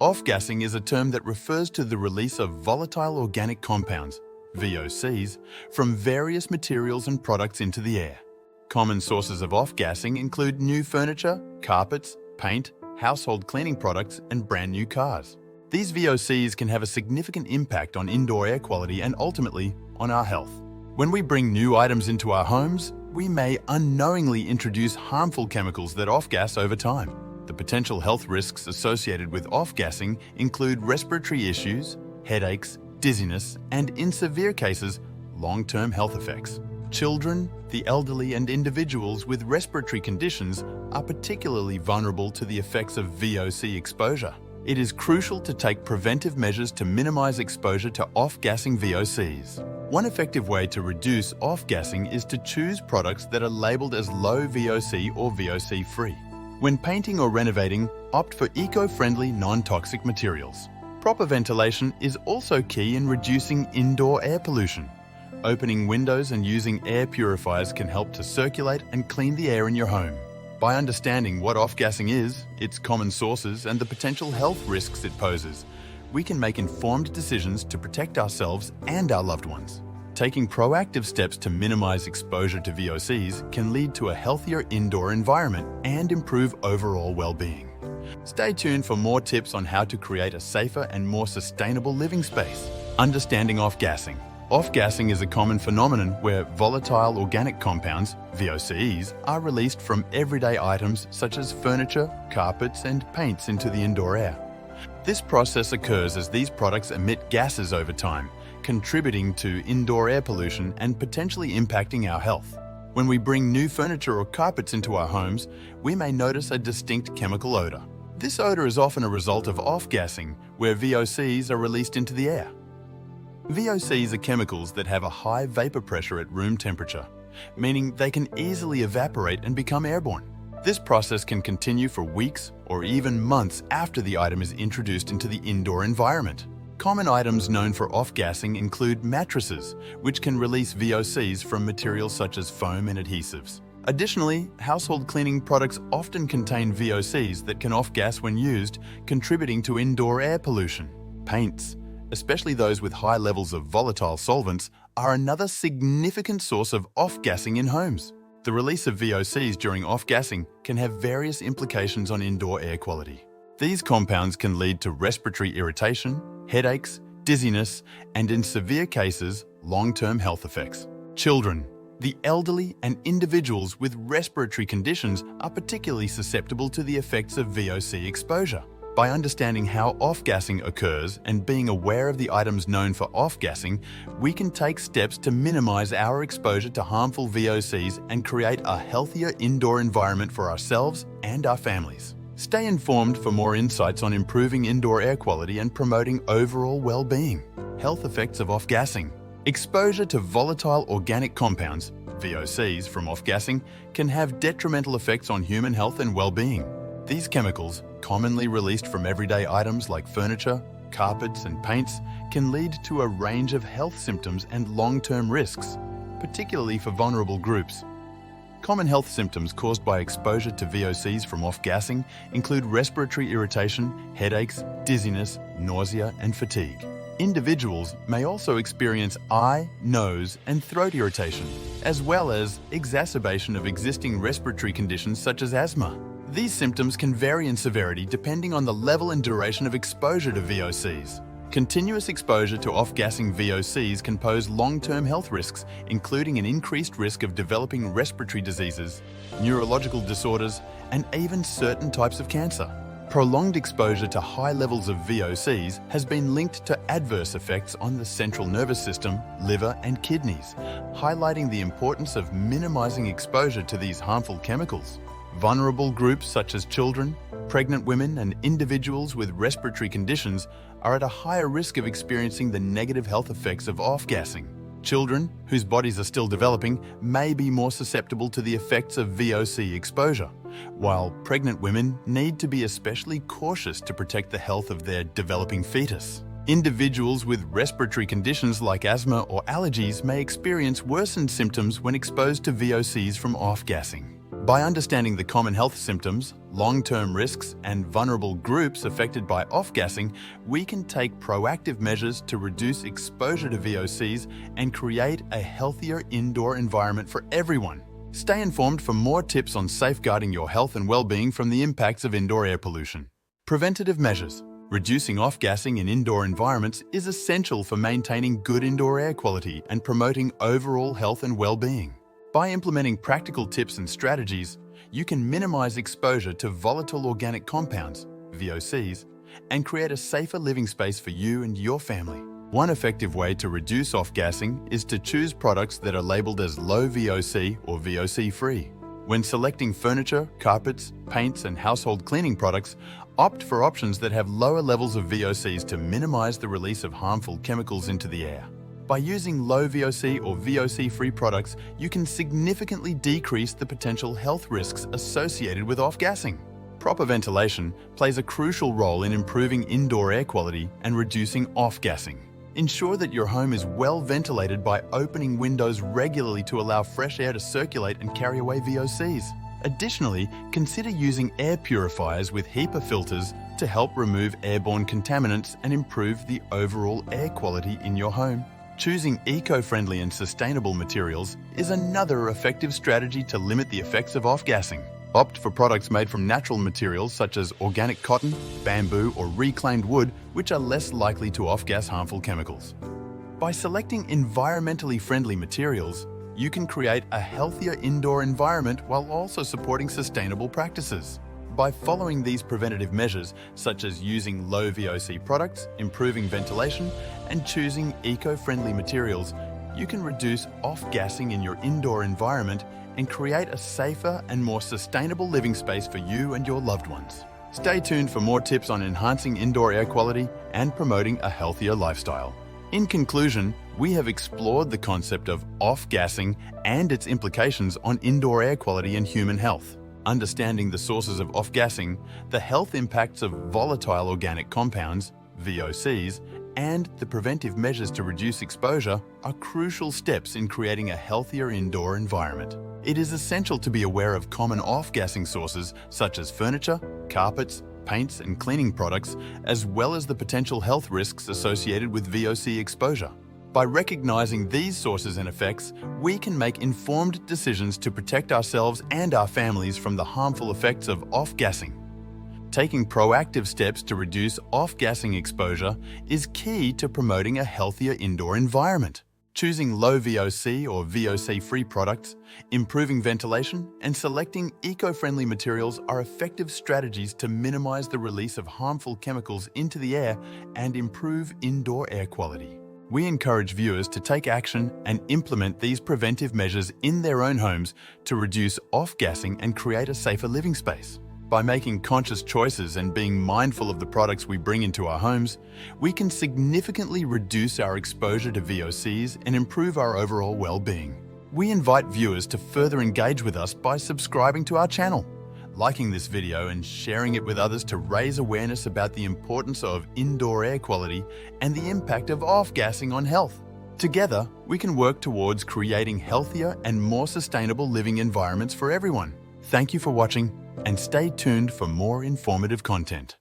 Off-gassing is a term that refers to the release of volatile organic compounds, VOCs, from various materials and products into the air. Common sources of off-gassing include new furniture, carpets, paint, household cleaning products, and brand new cars. These VOCs can have a significant impact on indoor air quality and ultimately on our health. When we bring new items into our homes, we may unknowingly introduce harmful chemicals that off-gas over time. The potential health risks associated with off-gassing include respiratory issues, headaches, dizziness, and in severe cases, long-term health effects. Children, the elderly, and individuals with respiratory conditions are particularly vulnerable to the effects of VOC exposure. It is crucial to take preventive measures to minimize exposure to off-gassing VOCs. One effective way to reduce off-gassing is to choose products that are labeled as low VOC or VOC-free. When painting or renovating, opt for eco-friendly, non-toxic materials. Proper ventilation is also key in reducing indoor air pollution. Opening windows and using air purifiers can help to circulate and clean the air in your home. By understanding what off-gassing is, its common sources, and the potential health risks it poses, we can make informed decisions to protect ourselves and our loved ones. Taking proactive steps to minimize exposure to VOCs can lead to a healthier indoor environment and improve overall well-being. Stay tuned for more tips on how to create a safer and more sustainable living space. Understanding off-gassing. Off-gassing is a common phenomenon where volatile organic compounds, VOCs, are released from everyday items such as furniture, carpets, and paints into the indoor air. This process occurs as these products emit gases over time, contributing to indoor air pollution and potentially impacting our health. When we bring new furniture or carpets into our homes, we may notice a distinct chemical odor. This odor is often a result of off-gassing, where VOCs are released into the air. VOCs are chemicals that have a high vapor pressure at room temperature, meaning they can easily evaporate and become airborne. This process can continue for weeks or even months after the item is introduced into the indoor environment. Common items known for off-gassing include mattresses, which can release VOCs from materials such as foam and adhesives. Additionally, household cleaning products often contain VOCs that can off-gas when used, contributing to indoor air pollution. Paints, especially those with high levels of volatile solvents, are another significant source of off-gassing in homes. The release of VOCs during off-gassing can have various implications on indoor air quality. These compounds can lead to respiratory irritation, headaches, dizziness, and in severe cases, long-term health effects. Children, the elderly, and individuals with respiratory conditions are particularly susceptible to the effects of VOC exposure. By understanding how off-gassing occurs and being aware of the items known for off-gassing, we can take steps to minimize our exposure to harmful VOCs and create a healthier indoor environment for ourselves and our families. Stay informed for more insights on improving indoor air quality and promoting overall well-being. Health effects of off-gassing. Exposure to volatile organic compounds, VOCs, from off-gassing can have detrimental effects on human health and well-being. These chemicals, commonly released from everyday items like furniture, carpets, and paints, can lead to a range of health symptoms and long-term risks, particularly for vulnerable groups. Common health symptoms caused by exposure to VOCs from off-gassing include respiratory irritation, headaches, dizziness, nausea, and fatigue. Individuals may also experience eye, nose, and throat irritation, as well as exacerbation of existing respiratory conditions such as asthma. These symptoms can vary in severity depending on the level and duration of exposure to VOCs. Continuous exposure to off-gassing VOCs can pose long-term health risks, including an increased risk of developing respiratory diseases, neurological disorders, and even certain types of cancer. Prolonged exposure to high levels of VOCs has been linked to adverse effects on the central nervous system, liver, and kidneys, highlighting the importance of minimizing exposure to these harmful chemicals. Vulnerable groups such as children, pregnant women, and individuals with respiratory conditions are at a higher risk of experiencing the negative health effects of off-gassing. Children, whose bodies are still developing, may be more susceptible to the effects of VOC exposure, while pregnant women need to be especially cautious to protect the health of their developing fetus. Individuals with respiratory conditions like asthma or allergies may experience worsened symptoms when exposed to VOCs from off-gassing. By understanding the common health symptoms, long-term risks, and vulnerable groups affected by off-gassing, we can take proactive measures to reduce exposure to VOCs and create a healthier indoor environment for everyone. Stay informed for more tips on safeguarding your health and well-being from the impacts of indoor air pollution. Preventative measures. Reducing off-gassing in indoor environments is essential for maintaining good indoor air quality and promoting overall health and well-being. By implementing practical tips and strategies, you can minimize exposure to volatile organic compounds, VOCs, and create a safer living space for you and your family. One effective way to reduce off-gassing is to choose products that are labeled as low VOC or VOC-free. When selecting furniture, carpets, paints, and household cleaning products, opt for options that have lower levels of VOCs to minimize the release of harmful chemicals into the air. By using low VOC or VOC-free products, you can significantly decrease the potential health risks associated with off-gassing. Proper ventilation plays a crucial role in improving indoor air quality and reducing off-gassing. Ensure that your home is well ventilated by opening windows regularly to allow fresh air to circulate and carry away VOCs. Additionally, consider using air purifiers with HEPA filters to help remove airborne contaminants and improve the overall air quality in your home. Choosing eco-friendly and sustainable materials is another effective strategy to limit the effects of off-gassing. Opt for products made from natural materials such as organic cotton, bamboo, or reclaimed wood, which are less likely to off-gas harmful chemicals. By selecting environmentally friendly materials, you can create a healthier indoor environment while also supporting sustainable practices. By following these preventative measures, such as using low VOC products, improving ventilation, and choosing eco-friendly materials, you can reduce off-gassing in your indoor environment and create a safer and more sustainable living space for you and your loved ones. Stay tuned for more tips on enhancing indoor air quality and promoting a healthier lifestyle. In conclusion, we have explored the concept of off-gassing and its implications on indoor air quality and human health. Understanding the sources of off-gassing, the health impacts of volatile organic compounds, VOCs, and the preventive measures to reduce exposure are crucial steps in creating a healthier indoor environment. It is essential to be aware of common off-gassing sources such as furniture, carpets, paints, and cleaning products, as well as the potential health risks associated with VOC exposure. By recognizing these sources and effects, we can make informed decisions to protect ourselves and our families from the harmful effects of off-gassing. Taking proactive steps to reduce off-gassing exposure is key to promoting a healthier indoor environment. Choosing low VOC or VOC-free products, improving ventilation, and selecting eco-friendly materials are effective strategies to minimize the release of harmful chemicals into the air and improve indoor air quality. We encourage viewers to take action and implement these preventive measures in their own homes to reduce off-gassing and create a safer living space. By making conscious choices and being mindful of the products we bring into our homes, we can significantly reduce our exposure to VOCs and improve our overall well-being. We invite viewers to further engage with us by subscribing to our channel, liking this video and sharing it with others to raise awareness about the importance of indoor air quality and the impact of off-gassing on health. Together, we can work towards creating healthier and more sustainable living environments for everyone. Thank you for watching, and stay tuned for more informative content.